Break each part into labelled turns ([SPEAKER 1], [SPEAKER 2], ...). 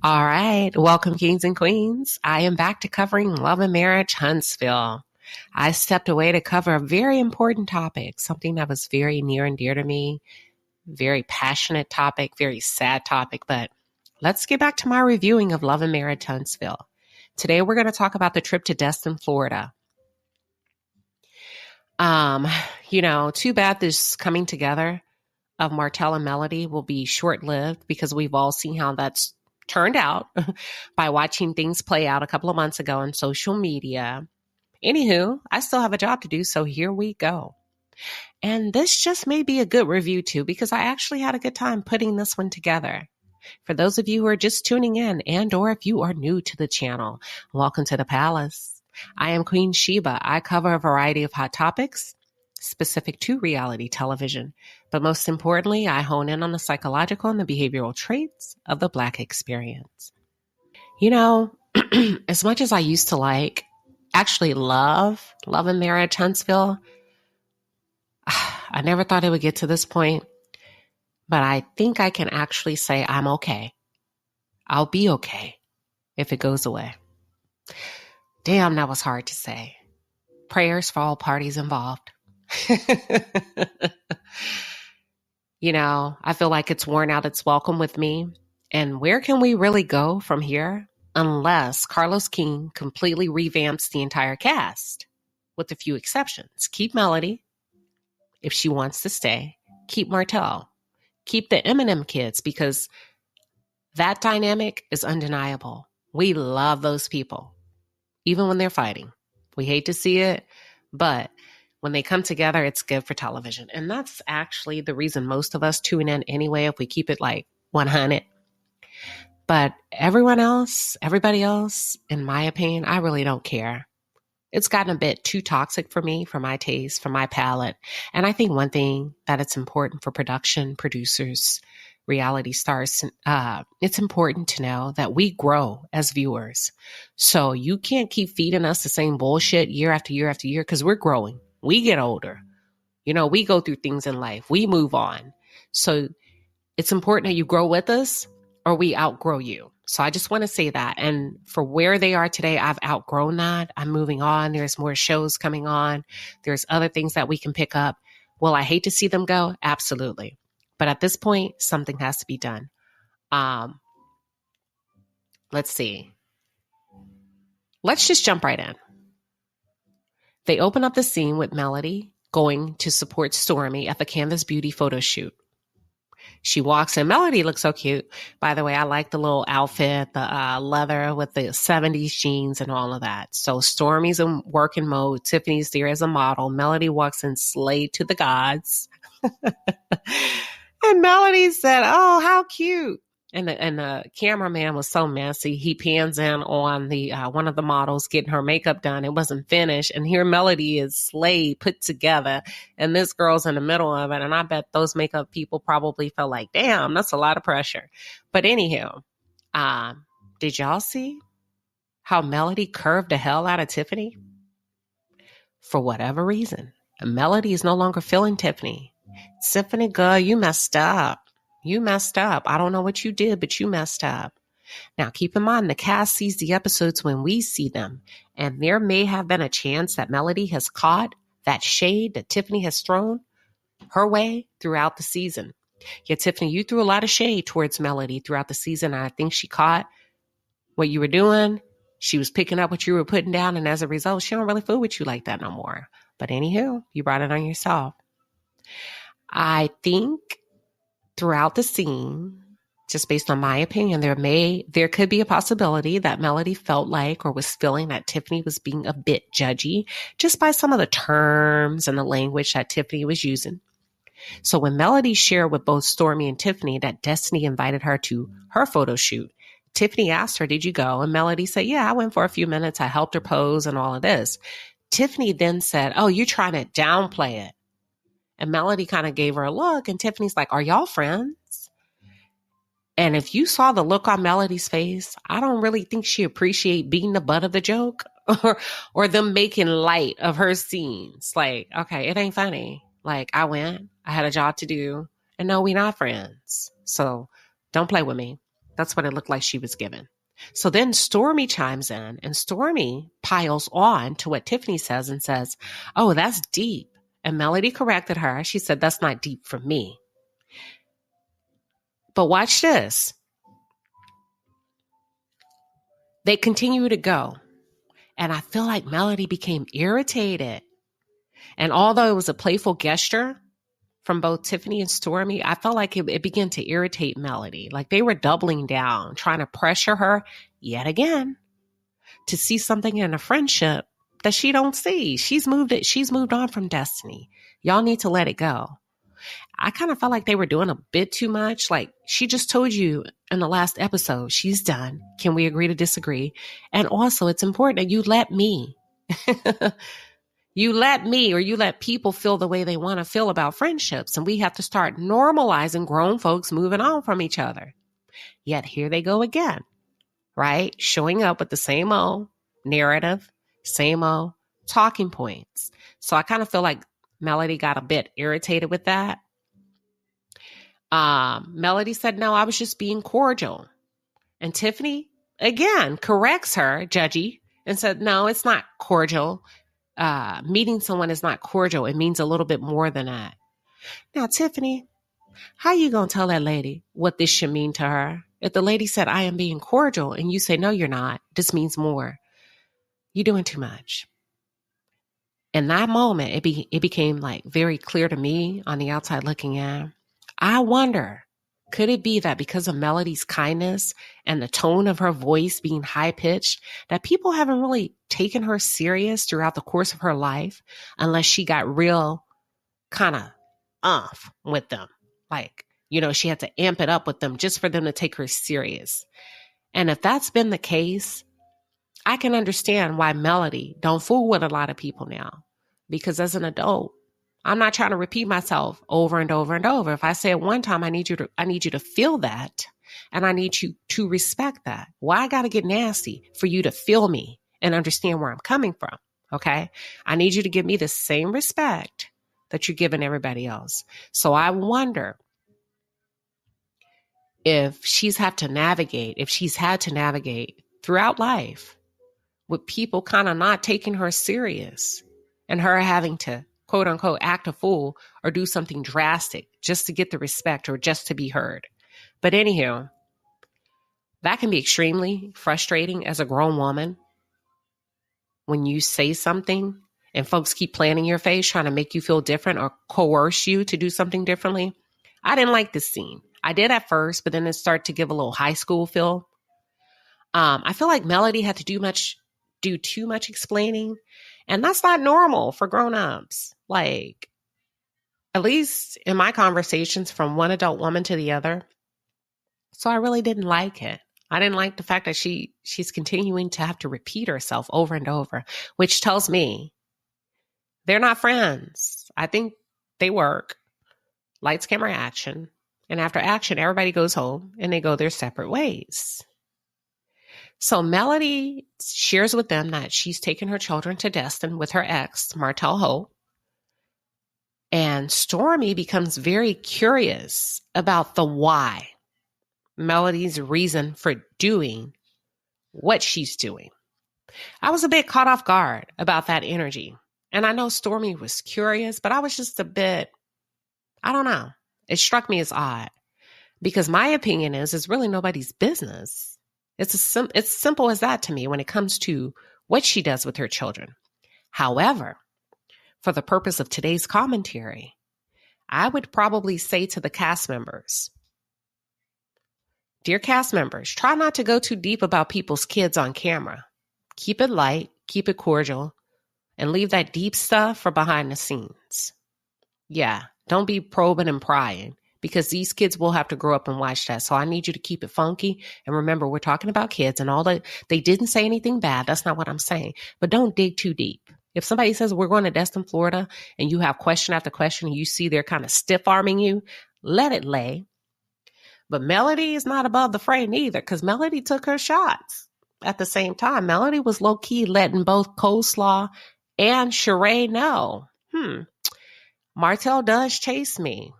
[SPEAKER 1] All right. Welcome, kings and queens. I am back to covering Love and Marriage Huntsville. I stepped away to cover a very important topic, something that was very near and dear to me, very passionate topic, very sad topic. But let's get back to my reviewing of Love and Marriage Huntsville. Today, we're going to talk about the trip to Destin, Florida. Too bad this coming together of Martell and Melody will be short-lived because we've all seen how that's turned out by watching things play out a couple of months ago on social media. Anywho, I still have a job to do, so here we go. And this just may be a good review too, because I actually had a good time putting this one together. For those of you who are just tuning in or if you are new to the channel, welcome to the palace. I am Queen Shiba. I cover a variety of hot topics specific to reality television. But most importantly, I hone in on the psychological and the behavioral traits of the Black experience. As much as I used to love and Marriage Huntsville, I never thought it would get to this point. But I think I can actually say I'm okay. I'll be okay if it goes away. Damn, that was hard to say. Prayers for all parties involved. I feel like it's worn out its welcome with me. And where can we really go from here unless Carlos King completely revamps the entire cast with a few exceptions? Keep Melody if she wants to stay. Keep Martell. Keep the Eminem kids because that dynamic is undeniable. We love those people, even when they're fighting. We hate to see it, but when they come together, it's good for television. And that's actually the reason most of us tune in anyway, if we keep it like 100. But everybody else, in my opinion, I really don't care. It's gotten a bit too toxic for me, for my taste, for my palate. And I think one thing that it's important for production, producers, reality stars, it's important to know that we grow as viewers. So you can't keep feeding us the same bullshit year after year after year because we're growing. We get older. We go through things in life. We move on. So it's important that you grow with us or we outgrow you. So I just want to say that. And for where they are today, I've outgrown that. I'm moving on. There's more shows coming on. There's other things that we can pick up. Will I hate to see them go? Absolutely. But at this point, something has to be done. Let's see. Let's just jump right in. They open up the scene with Melody going to support Stormy at the Canvas Beauty photo shoot. She walks in. Melody looks so cute. By the way, I like the little outfit, the leather with the 70s jeans and all of that. So Stormy's in working mode. Tiffany's there as a model. Melody walks in slayed to the gods. And Melody said, "Oh, how cute." And the cameraman was so messy. He pans in on the one of the models getting her makeup done. It wasn't finished. And here Melody is slayed, put together. And this girl's in the middle of it. And I bet those makeup people probably felt like, damn, that's a lot of pressure. But anyhow, did y'all see how Melody curved the hell out of Tiffany? For whatever reason, Melody is no longer feeling Tiffany. Tiffany, girl, you messed up. You messed up. I don't know what you did, but you messed up. Now, keep in mind, the cast sees the episodes when we see them, and there may have been a chance that Melody has caught that shade that Tiffany has thrown her way throughout the season. Yeah, Tiffany, you threw a lot of shade towards Melody throughout the season, and I think she caught what you were doing. She was picking up what you were putting down, and as a result, she don't really fool with you like that no more. But anywho, you brought it on yourself. I think throughout the scene, just based on my opinion, there could be a possibility that Melody felt like or was feeling that Tiffany was being a bit judgy just by some of the terms and the language that Tiffany was using. So when Melody shared with both Stormy and Tiffany that Destiny invited her to her photo shoot, Tiffany asked her, "Did you go?" And Melody said, "Yeah, I went for a few minutes. I helped her pose and all of this." Tiffany then said, "Oh, you're trying to downplay it." And Melody kind of gave her a look, and Tiffany's like, "Are y'all friends?" And if you saw the look on Melody's face, I don't really think she appreciated being the butt of the joke or them making light of her scenes. Like, okay, it ain't funny. Like, I went, I had a job to do, and no, we not friends. So don't play with me. That's what it looked like she was given. So then Stormy chimes in, and Stormy piles on to what Tiffany says and says, oh, that's deep. And Melody corrected her. She said, that's not deep for me. But watch this. They continue to go. And I feel like Melody became irritated. And although it was a playful gesture from both Tiffany and Stormy, I felt like it began to irritate Melody. Like they were doubling down, trying to pressure her yet again to see something in a friendship that she don't see. She's moved on from Destiny. Y'all need to let it go. I kind of felt like they were doing a bit too much. Like she just told you in the last episode, she's done. Can we agree to disagree? And also it's important that you let me, you let people feel the way they want to feel about friendships. And we have to start normalizing grown folks moving on from each other. Yet here they go again, right? Showing up with the same old narrative, same old talking points. So I kind of feel like Melody got a bit irritated with that. Melody said, no, I was just being cordial. And Tiffany, again, corrects her, judgy, and said, no, it's not cordial. Meeting someone is not cordial. It means a little bit more than that. Now, Tiffany, how you going to tell that lady what this should mean to her? If the lady said, I am being cordial, and you say, no, you're not, this means more. You're doing too much. In that moment, it became like very clear to me on the outside looking in. I wonder, could it be that because of Melody's kindness and the tone of her voice being high pitched, that people haven't really taken her serious throughout the course of her life unless she got real kind of off with them? Like, she had to amp it up with them just for them to take her serious. And if that's been the case, I can understand why Melody don't fool with a lot of people now. Because as an adult, I'm not trying to repeat myself over and over and over. If I say it one time, I need you to feel that, and I need you to respect that. Why I got to get nasty for you to feel me and understand where I'm coming from? Okay. I need you to give me the same respect that you're giving everybody else. So I wonder if she's had to navigate throughout life with people kind of not taking her serious and her having to, quote unquote, act a fool or do something drastic just to get the respect or just to be heard. But anywho, that can be extremely frustrating as a grown woman when you say something and folks keep playing in your face, trying to make you feel different or coerce you to do something differently. I didn't like this scene. I did at first, but then it started to give a little high school feel. I feel like Melody had to do too much explaining. And that's not normal for grown-ups. Like, at least in my conversations from one adult woman to the other. So I really didn't like it. I didn't like the fact that she's continuing to have to repeat herself over and over, which tells me they're not friends. I think they work. Lights, camera, action. And after action, everybody goes home and they go their separate ways. So Melody shares with them that she's taken her children to Destin with her ex, Martell Holt. And Stormy becomes very curious about the why, Melody's reason for doing what she's doing. I was a bit caught off guard about that energy. And I know Stormy was curious, but I was just a bit, I don't know. It struck me as odd because my opinion is it's really nobody's business. It's simple as that to me when it comes to what she does with her children. However, for the purpose of today's commentary, I would probably say to the cast members, dear cast members, try not to go too deep about people's kids on camera. Keep it light, keep it cordial, and leave that deep stuff for behind the scenes. Yeah, don't be probing and prying because these kids will have to grow up and watch that. So I need you to keep it funky. And remember, we're talking about kids and all that. They didn't say anything bad. That's not what I'm saying. But don't dig too deep. If somebody says we're going to Destin, Florida, and you have question after question, and you see they're kind of stiff-arming you, let it lay. But Melody is not above the fray neither because Melody took her shots. At the same time, Melody was low-key letting both Coleslaw and Sheree know, Martell does chase me.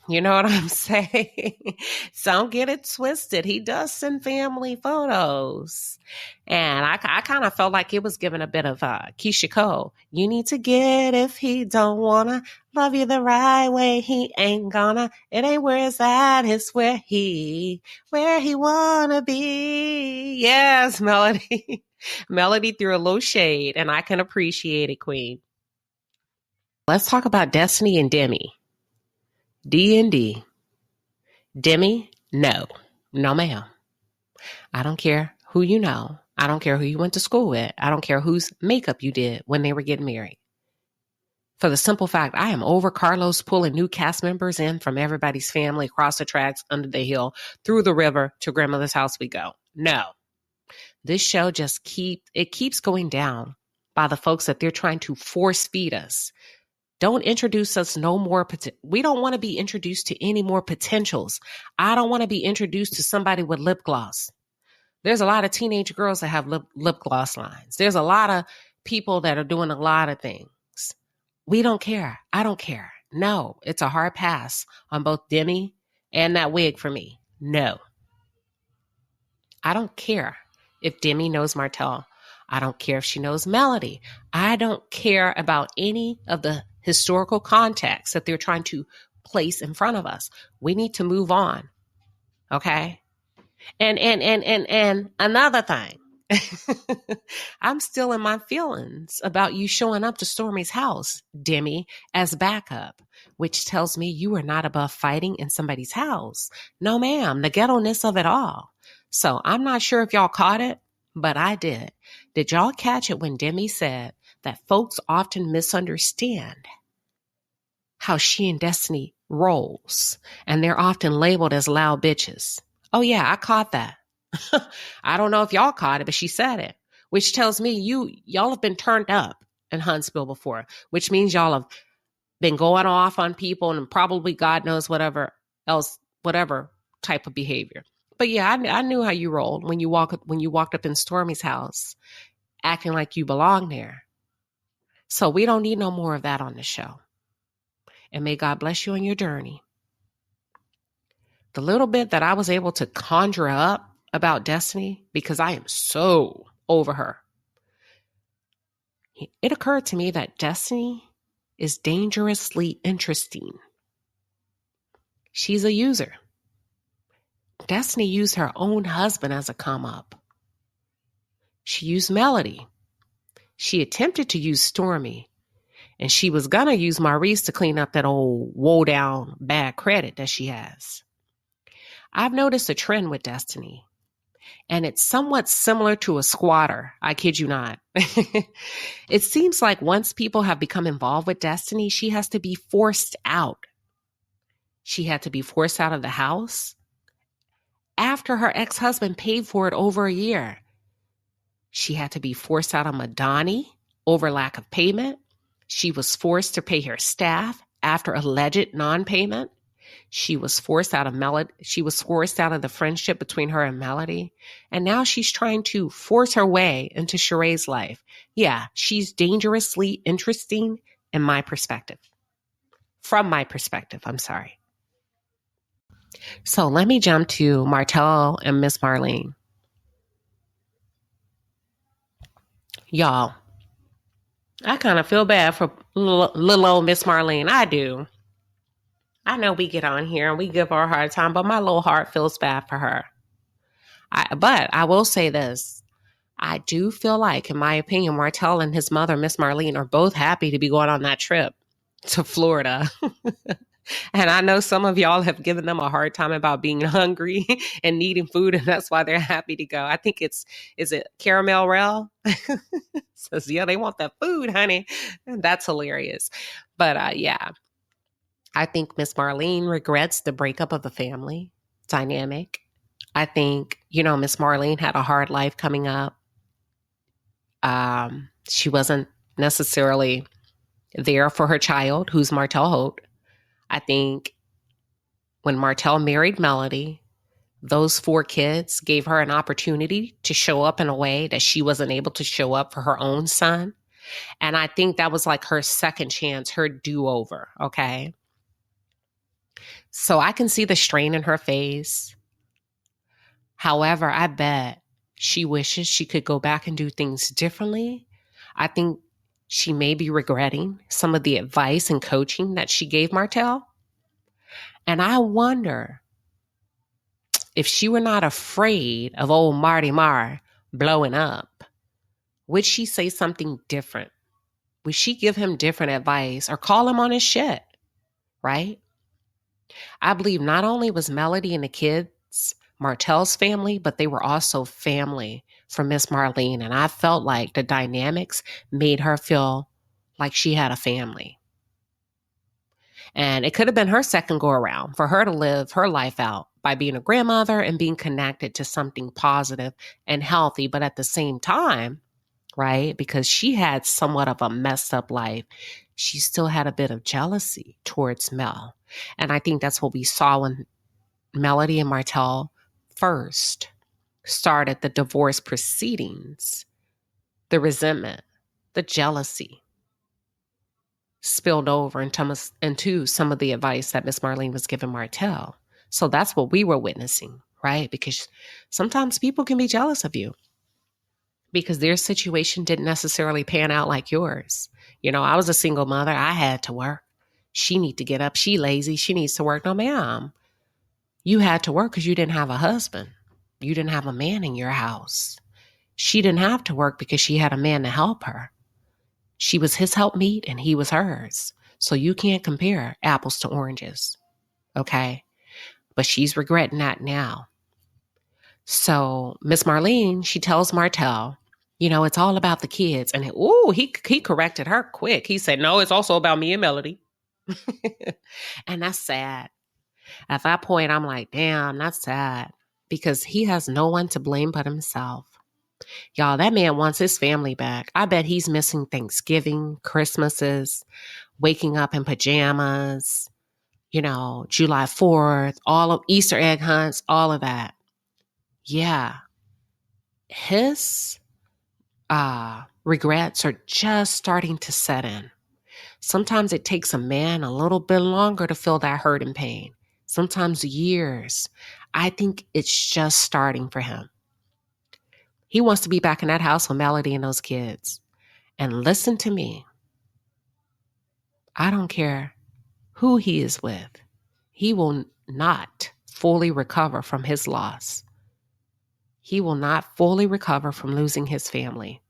[SPEAKER 1] You know what I'm saying? So don't get it twisted. He does send family photos. And I kind of felt like it was giving a bit of Keisha Cole. You need to get if he don't want to love you the right way. He ain't gonna. It ain't where it's at. It's where he want to be. Yes, Melody. Melody threw a little shade, and I can appreciate it, Queen. Let's talk about Destiny and Demi. D&D. Demi, no. No, ma'am. I don't care who you know. I don't care who you went to school with. I don't care whose makeup you did when they were getting married. For the simple fact, I am over Carlos pulling new cast members in from everybody's family across the tracks, under the hill, through the river, to grandmother's house we go. No. This show just keeps going down by the folks that they're trying to force feed us. Don't introduce us no more. We don't want to be introduced to any more potentials. I don't want to be introduced to somebody with lip gloss. There's a lot of teenage girls that have lip gloss lines. There's a lot of people that are doing a lot of things. We don't care. I don't care. No, it's a hard pass on both Demi and that wig for me. No. I don't care if Demi knows Martell. I don't care if she knows Melody. I don't care about any of the historical context that they're trying to place in front of us. We need to move on. Okay? And another thing. I'm still in my feelings about you showing up to Stormy's house, Demi, as backup, which tells me you are not above fighting in somebody's house. No, ma'am, the ghetto-ness of it all. So I'm not sure if y'all caught it, but I did. Did y'all catch it when Demi said that folks often misunderstand how she and Destiny rolls, and they're often labeled as loud bitches? Oh yeah, I caught that. I don't know if y'all caught it, but she said it, which tells me y'all have been turned up in Huntsville before, which means y'all have been going off on people and probably God knows whatever else, whatever type of behavior. But yeah, I knew how you rolled when you walked up in Stormy's house, acting like you belong there. So we don't need no more of that on the show. And may God bless you on your journey. The little bit that I was able to conjure up about Destiny, because I am so over her, it occurred to me that Destiny is dangerously interesting. She's a user. Destiny used her own husband as a come up. She used Melody. She attempted to use Stormy. And she was going to use Maurice to clean up that old woe down bad credit that she has. I've noticed a trend with Destiny. And it's somewhat similar to a squatter. I kid you not. It seems like once people have become involved with Destiny, she has to be forced out. She had to be forced out of the house after her ex-husband paid for it over a year. She had to be forced out of Madani over lack of payment. She was forced to pay her staff after alleged non-payment. She was forced out of Melody. She was forced out of the friendship between her and Melody. And now she's trying to force her way into Sheree's life. Yeah, she's dangerously interesting in my perspective. From my perspective, I'm sorry. So let me jump to Martell and Miss Marlene. Y'all, I kind of feel bad for little old Miss Marlene. I do. I know we get on here and we give her a hard time, but my little heart feels bad for her. But I will say this. I do feel like, in my opinion, Martell and his mother, Miss Marlene, are both happy to be going on that trip to Florida. And I know some of y'all have given them a hard time about being hungry and needing food, and that's why they're happy to go. I think is it Caramel Rel? Says, yeah, they want that food, honey. And that's hilarious. But yeah, I think Miss Marlene regrets the breakup of the family dynamic. I think, Miss Marlene had a hard life coming up. She wasn't necessarily there for her child, who's Martell Holt. I think when Martell married Melody, those 4 kids gave her an opportunity to show up in a way that she wasn't able to show up for her own son. And I think that was like her second chance, her do-over, okay? So I can see the strain in her face. However, I bet she wishes she could go back and do things differently. I think she may be regretting some of the advice and coaching that she gave Martell. And I wonder if she were not afraid of old Marty Marr blowing up, would she say something different? Would she give him different advice or call him on his shit? Right? I believe not only was Melody and the kids Martell's family, but they were also family for Miss Marlene. And I felt like the dynamics made her feel like she had a family. And it could have been her second go around for her to live her life out by being a grandmother and being connected to something positive and healthy. But at the same time, right, because she had somewhat of a messed up life, she still had a bit of jealousy towards Mel. And I think that's what we saw when Melody and Martell first started the divorce proceedings. The resentment, the jealousy spilled over into some of the advice that Miss Marlene was giving Martell. So that's what we were witnessing, right? Because sometimes people can be jealous of you because their situation didn't necessarily pan out like yours. You know, I was a single mother. I had to work. She need to get up. She lazy. She needs to work. No, ma'am. You had to work because you didn't have a husband. You didn't have a man in your house. She didn't have to work because she had a man to help her. She was his helpmeet and he was hers. So you can't compare apples to oranges. Okay? But she's regretting that now. So Miss Marlene, she tells Martell, you know, it's all about the kids. And he corrected her quick. He said, no, it's also about me and Melody. And that's sad. At that point, I'm like, damn, that's sad. Because he has no one to blame but himself. Y'all, that man wants his family back. I bet he's missing Thanksgiving, Christmases, waking up in pajamas, you know, July 4th, all of Easter egg hunts, all of that. Yeah. His regrets are just starting to set in. Sometimes it takes a man a little bit longer to feel that hurt and pain. Sometimes years. I think it's just starting for him. He wants to be back in that house with Melody and those kids. And listen to me. I don't care who he is with. He will not fully recover from his loss. He will not fully recover from losing his family.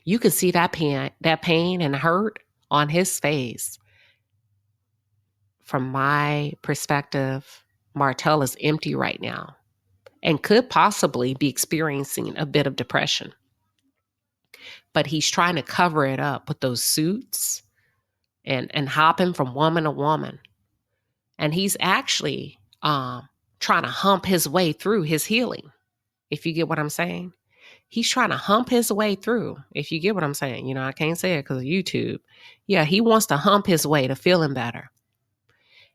[SPEAKER 1] You can see that pain and hurt on his face. From my perspective, Martell is empty right now and could possibly be experiencing a bit of depression. But he's trying to cover it up with those suits and hopping from woman to woman. And he's actually trying to hump his way through his healing, if you get what I'm saying. He's trying to hump his way through, if you get what I'm saying. You know, I can't say it because of YouTube. Yeah, he wants to hump his way to feeling better.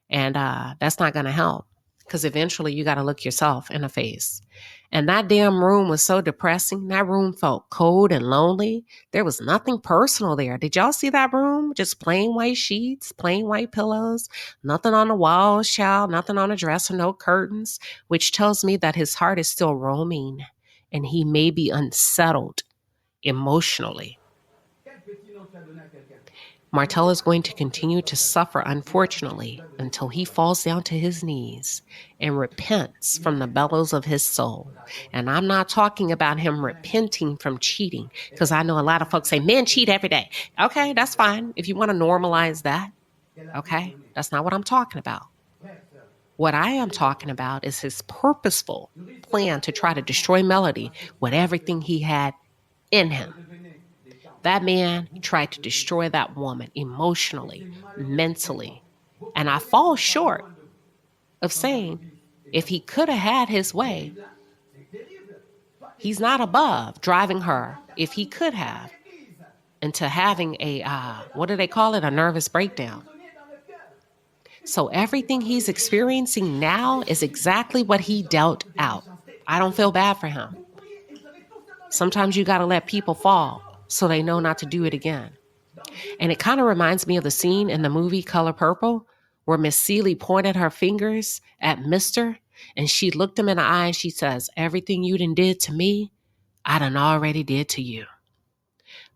[SPEAKER 1] And that's not going to help because eventually you got to look yourself in the face. And that damn room was so depressing. That room felt cold and lonely. There was nothing personal there. Did y'all see that room? Just plain white sheets, plain white pillows, nothing on the walls, child, nothing on the dresser, no curtains, which tells me that his heart is still roaming and he may be unsettled emotionally. Martell is going to continue to suffer, unfortunately, until he falls down to his knees and repents from the bellows of his soul. And I'm not talking about him repenting from cheating, because I know a lot of folks say, men cheat every day. Okay, that's fine. If you want to normalize that, okay, that's not what I'm talking about. What I am talking about is his purposeful plan to try to destroy Melody with everything he had in him. That man tried to destroy that woman emotionally, mentally. And I fall short of saying if he could have had his way, he's not above driving her, if he could have, into having a, what do they call it, a nervous breakdown. So everything he's experiencing now is exactly what he dealt out. I don't feel bad for him. Sometimes you got to let people fall so they know not to do it again. And it kind of reminds me of the scene in the movie Color Purple where Miss Seeley pointed her fingers at Mr. and she looked him in the eye and she says, everything you done did to me, I done already did to you.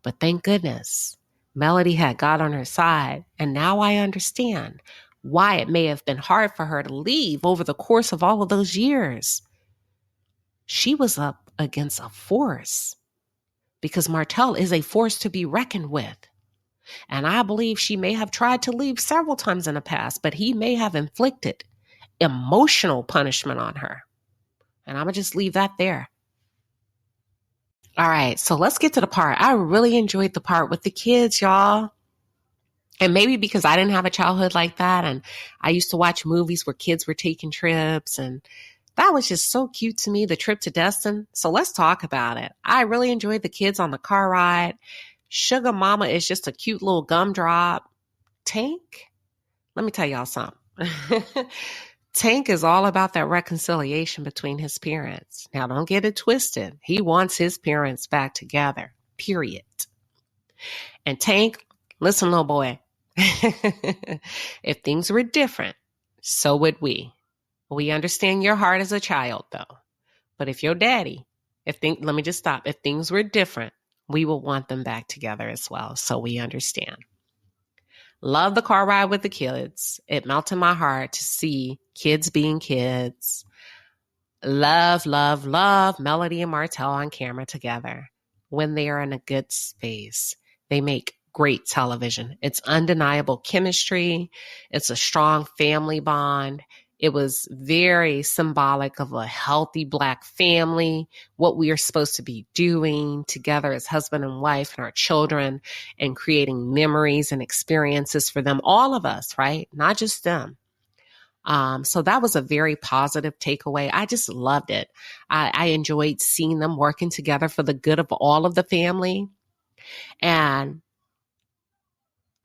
[SPEAKER 1] But thank goodness, Melody had God on her side, and now I understand why it may have been hard for her to leave over the course of all of those years. She was up against a force, because Martell is a force to be reckoned with. And I believe she may have tried to leave several times in the past, but he may have inflicted emotional punishment on her. And I'm going to just leave that there. All right, so let's get to the part. I really enjoyed the part with the kids, y'all. And maybe because I didn't have a childhood like that, and I used to watch movies where kids were taking trips, and that was just so cute to me, the trip to Destin. So let's talk about it. I really enjoyed the kids on the car ride. Sugar Mama is just a cute little gumdrop. Tank, let me tell y'all something. Tank is all about that reconciliation between his parents. Now, don't get it twisted. He wants his parents back together, period. And Tank, listen, little boy, if things were different, so would we. We understand your heart as a child, though. But if your daddy, let me just stop. If things were different, we will want them back together as well. So we understand. Love the car ride with the kids. It melted my heart to see kids being kids. Love, love, love Melody and Martell on camera together. When they are in a good space, they make great television. It's undeniable chemistry. It's a strong family bond. It was very symbolic of a healthy Black family, what we are supposed to be doing together as husband and wife and our children, and creating memories and experiences for them, all of us, right? Not just them. So that was a very positive takeaway. I just loved it. I enjoyed seeing them working together for the good of all of the family. And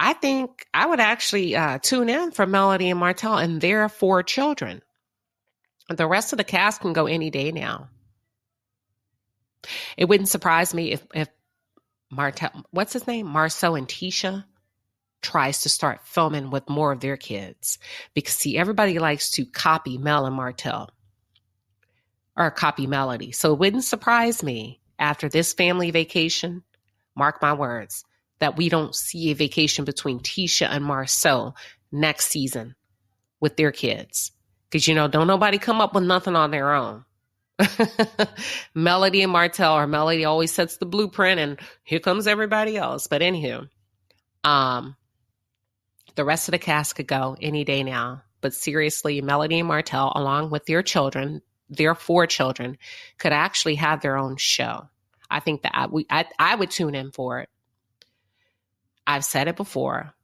[SPEAKER 1] I think I would actually tune in for Melody and Martell and their 4 children. The rest of the cast can go any day now. It wouldn't surprise me if Martell, what's his name? Marceau and Tisha tries to start filming with more of their kids. Because, see, everybody likes to copy Mel and Martell or copy Melody. So it wouldn't surprise me after this family vacation, mark my words, that we don't see a vacation between Tisha and Marceau next season with their kids. Because, don't nobody come up with nothing on their own. Melody and Martell, or Melody always sets the blueprint and here comes everybody else. But anywho, the rest of the cast could go any day now. But seriously, Melody and Martell, along with their children, their 4 children, could actually have their own show. I think that I would tune in for it. I've said it before.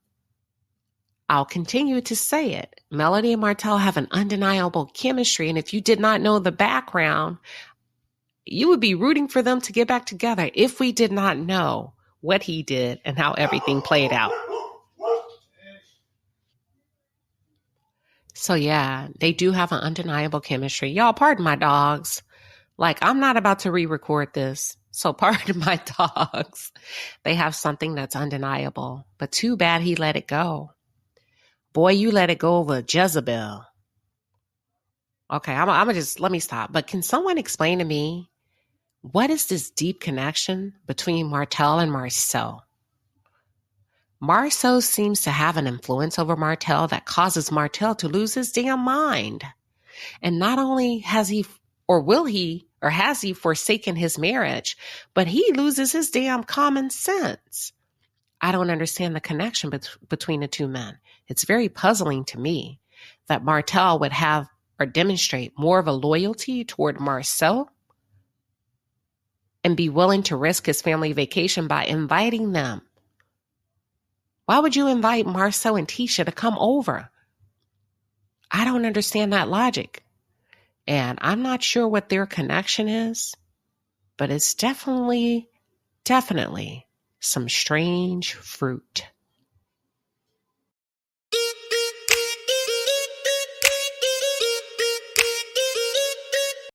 [SPEAKER 1] I'll continue to say it. Melody and Martell have an undeniable chemistry. And if you did not know the background, you would be rooting for them to get back together if we did not know what he did and how everything played out. So yeah, they do have an undeniable chemistry. Y'all, pardon my dogs. Like, I'm not about to re-record this. So pardon my dogs. They have something that's undeniable. But too bad he let it go. Boy, you let it go over Jezebel. Okay, I'm gonna just, let me stop. But can someone explain to me, what is this deep connection between Martell and Marceau? Marceau seems to have an influence over Martell that causes Martell to lose his damn mind. And not only has he, or will he, or has he forsaken his marriage, but he loses his damn common sense. I don't understand the connection between the two men. It's very puzzling to me that Martell would have or demonstrate more of a loyalty toward Marceau and be willing to risk his family vacation by inviting them. Why would you invite Marceau and Tisha to come over? I don't understand that logic. And I'm not sure what their connection is, but it's definitely some strange fruit.